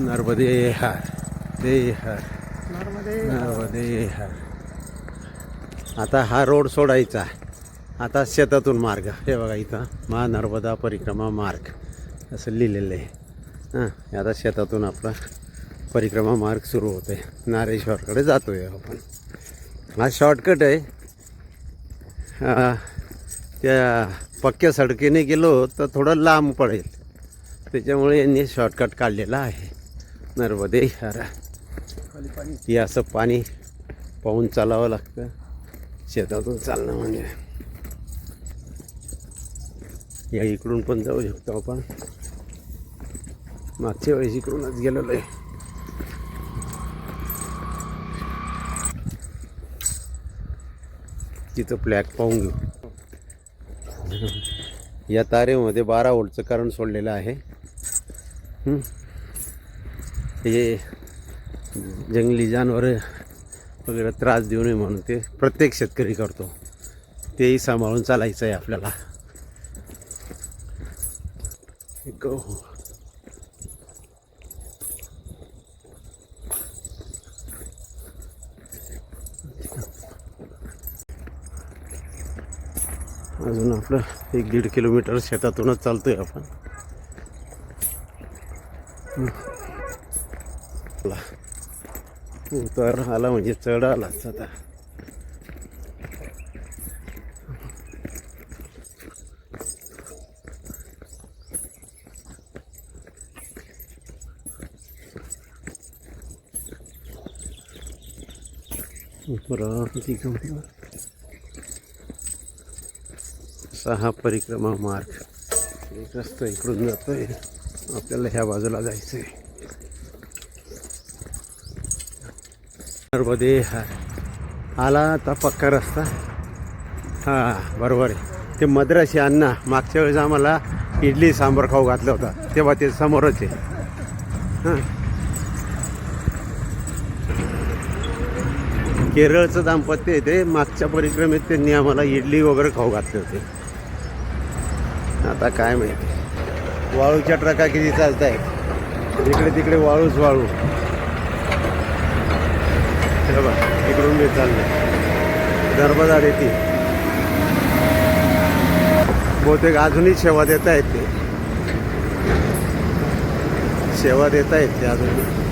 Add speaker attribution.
Speaker 1: नर्मदे हर दे हर नर्मदे हर. आता हा रोड सोडायचा. आता शेतातून मार्ग हे बघा इथं महानर्मदा परिक्रमा मार्ग असं लिहिलेलं आहे. हां आता शेतातून आपला परिक्रमा मार्ग सुरू होते. नारेश्वरकडे जातो आहे आपण. हा शॉर्टकट आहे. त्या पक्क्या सडकेने गेलो तर थोडं लांब पडेल, त्याच्यामुळे यांनी शॉर्टकट काढलेला आहे. नर्मदे हर. हे असं पाणी पाहून चालावं लागतं शेतातून चालणं म्हणजे. या इकडून पण जाऊ शकतो आपण. मागच्या वेळेस इकडूनच गेलेलो आहे. तिथं फ्लॅग पाहून घेऊ. या तारेमध्ये 12 व्होल्टचं करंट सोडलेलं आहे. हे जंगली जनावर वगैरे त्रास देऊ नये म्हणून ते प्रत्येक शेतकरी करतो. तेही सांभाळून चालायचं आहे आपल्याला. अजून आपलं 1-1.5 किलोमीटर शेतातूनच चालतोय आपण. उतार आला म्हणजे चढ आलाच आता. असा हा परिक्रमा मार्ग. एक रस्ता इकडून जातोय. आपल्याला ह्या बाजूला जायचंय. नर्मदे हर. आला आता पक्का रस्ता. हां बरोबर आहे. ते मद्रासी अण्णा मागच्या वेळेस आम्हाला इडली सांबार खाऊ घातला होता, तेव्हा ते समोरच आहे. हां केरळचं दाम्पत्य आहे ते. मागच्या परिक्रमेत त्यांनी आम्हाला इडली वगैरे खाऊ घातले होते. आता काय माहिती. वाळूच्या ट्रका किती चालत आहे. इकडे तिकडे वाळूच वाळू. बघा इकडून मी चाललं. नर्मदा रेती बहुतेक अजूनही सेवा देत आहेत. ते सेवा देत आहेत ते अजून.